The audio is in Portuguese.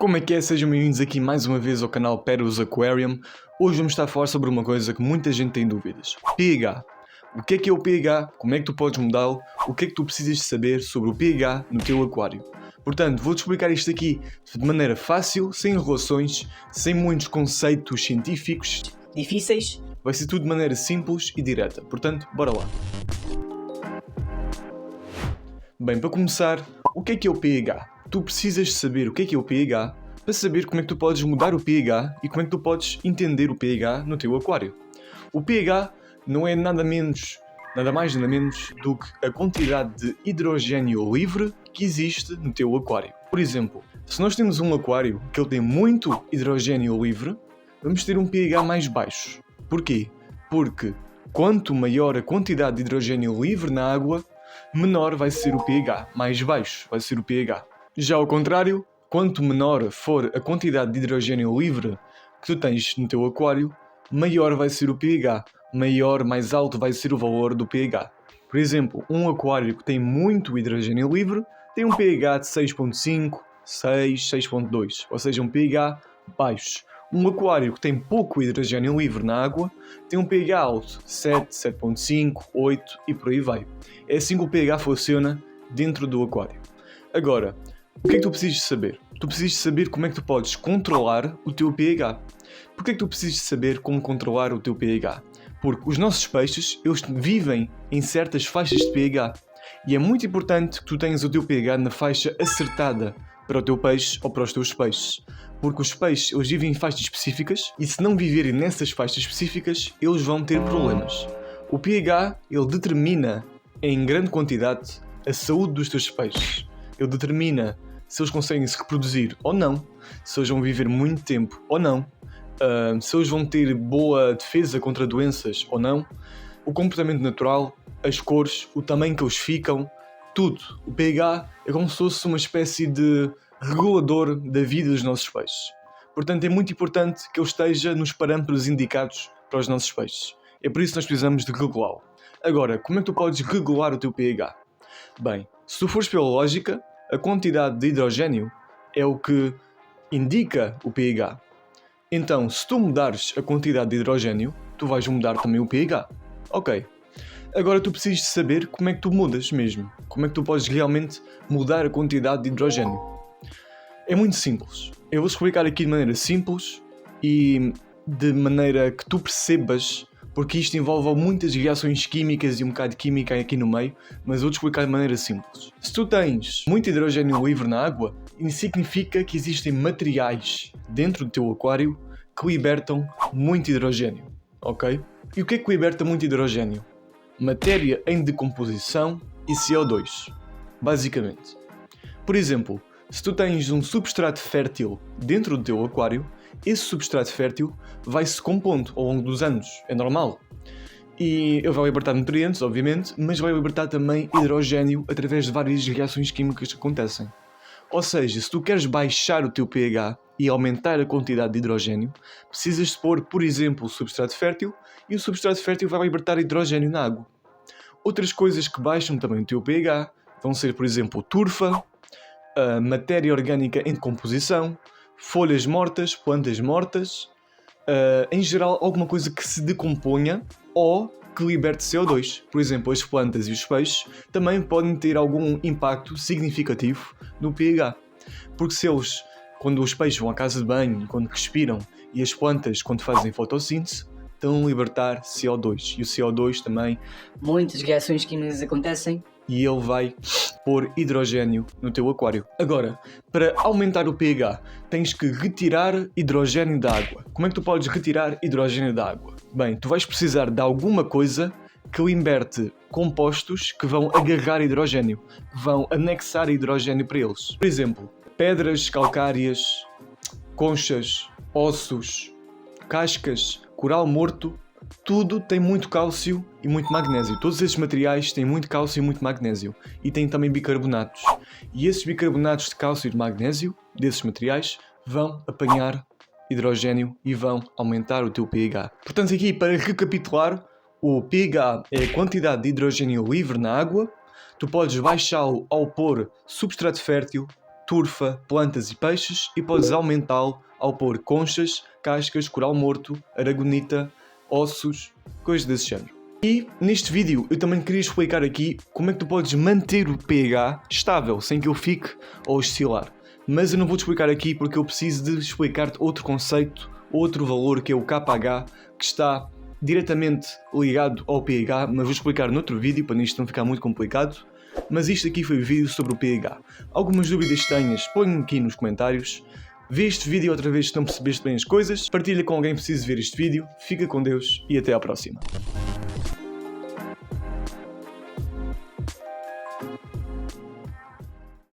Como é que é? Sejam bem-vindos aqui mais uma vez ao canal Peros Aquarium. Hoje vamos estar a falar sobre uma coisa que muita gente tem dúvidas. pH. O que é o pH? Como é que tu podes mudá-lo? O que é que tu precisas de saber sobre o pH no teu aquário? Portanto, vou-te explicar isto aqui de maneira fácil, sem enrolações, sem muitos conceitos científicos difíceis. Vai ser tudo de maneira simples e direta. Portanto, bora lá. Bem, para começar, o que é o pH? Tu precisas saber o que é o pH para saber como é que tu podes mudar o pH e como é que tu podes entender o pH no teu aquário. O pH não é nada mais nada menos do que a quantidade de hidrogênio livre que existe no teu aquário. Por exemplo, se nós temos um aquário que ele tem muito hidrogênio livre, vamos ter um pH mais baixo. Porquê? Porque quanto maior a quantidade de hidrogênio livre na água, menor vai ser o pH, mais baixo vai ser o pH. Já ao contrário, quanto menor for a quantidade de hidrogênio livre que tu tens no teu aquário, maior vai ser o pH, mais alto vai ser o valor do pH. Por exemplo, um aquário que tem muito hidrogênio livre tem um pH de 6.5, 6, 6.2, ou seja, um pH baixo. Um aquário que tem pouco hidrogênio livre na água tem um pH alto, 7, 7.5, 8 e por aí vai. É assim que o pH funciona dentro do aquário. Agora, o que é que tu precisas saber? Tu precisas saber como é que tu podes controlar o teu pH. Porquê é que tu precisas saber como controlar o teu pH? Porque os nossos peixes, eles vivem em certas faixas de pH. E é muito importante que tu tenhas o teu pH na faixa acertada para o teu peixe ou para os teus peixes. Porque os peixes, eles vivem em faixas específicas e se não viverem nessas faixas específicas, eles vão ter problemas. O pH, ele determina em grande quantidade a saúde dos teus peixes. Ele determina se eles conseguem se reproduzir ou não, se eles vão viver muito tempo ou não, se eles vão ter boa defesa contra doenças ou não, o comportamento natural, as cores, o tamanho que eles ficam, tudo. O pH é como se fosse uma espécie de regulador da vida dos nossos peixes. Portanto, é muito importante que ele esteja nos parâmetros indicados para os nossos peixes. É por isso que nós precisamos de regulá-lo. Agora, como é que tu podes regular o teu pH? Bem, se tu fores pela lógica, a quantidade de hidrogênio é o que indica o pH. Então, se tu mudares a quantidade de hidrogênio, tu vais mudar também o pH. Ok. Agora tu precisas de saber como é que tu mudas mesmo. Como é que tu podes realmente mudar a quantidade de hidrogênio. É muito simples. Eu vou explicar aqui de maneira simples e de maneira que tu percebas, porque isto envolve muitas reações químicas e um bocado de química aqui no meio, mas eu vou-te explicar de maneira simples. Se tu tens muito hidrogênio livre na água, isso significa que existem materiais dentro do teu aquário que libertam muito hidrogênio, ok? E o que é que liberta muito hidrogênio? Matéria em decomposição e CO2, basicamente. Por exemplo, se tu tens um substrato fértil dentro do teu aquário, esse substrato fértil vai se compondo ao longo dos anos, é normal. E ele vai libertar nutrientes, obviamente, mas vai libertar também hidrogênio através de várias reações químicas que acontecem. Ou seja, se tu queres baixar o teu pH e aumentar a quantidade de hidrogênio, precisas de pôr, por exemplo, o substrato fértil e o substrato fértil vai libertar hidrogênio na água. Outras coisas que baixam também o teu pH vão ser, por exemplo, turfa, matéria orgânica em decomposição, folhas mortas, plantas mortas, em geral alguma coisa que se decomponha ou que liberte CO2. Por exemplo, as plantas e os peixes também podem ter algum impacto significativo no pH. Porque se eles, quando os peixes vão à casa de banho, quando respiram, e as plantas, quando fazem fotossíntese, estão a libertar CO2. E o CO2 também... Muitas reações químicas acontecem. E ele vai pôr hidrogênio no teu aquário. Agora, para aumentar o pH, tens que retirar hidrogênio da água. Como é que tu podes retirar hidrogênio da água? Bem, tu vais precisar de alguma coisa que liberte compostos que vão agarrar hidrogênio, que vão anexar hidrogênio para eles. Por exemplo, pedras calcárias, conchas, ossos, cascas, coral morto, tudo tem muito cálcio e muito magnésio. Todos esses materiais têm muito cálcio e muito magnésio. E têm também bicarbonatos. E esses bicarbonatos de cálcio e de magnésio, desses materiais, vão apanhar hidrogênio e vão aumentar o teu pH. Portanto, aqui, para recapitular, o pH é a quantidade de hidrogênio livre na água. Tu podes baixá-lo ao pôr substrato fértil, turfa, plantas e peixes e podes aumentá-lo ao pôr conchas, cascas, coral morto, aragonita, ossos, coisas desse género. E neste vídeo eu também queria explicar aqui como é que tu podes manter o pH estável, sem que ele fique a oscilar. Mas eu não vou te explicar aqui porque eu preciso de explicar-te outro conceito, outro valor que é o KH, que está diretamente ligado ao pH, mas vou explicar noutro vídeo para isto não ficar muito complicado. Mas isto aqui foi o vídeo sobre o pH. Algumas dúvidas que tenhas, põe-me aqui nos comentários. Vê este vídeo outra vez se não percebeste bem as coisas, partilha com alguém que precise ver este vídeo, fica com Deus e até à próxima.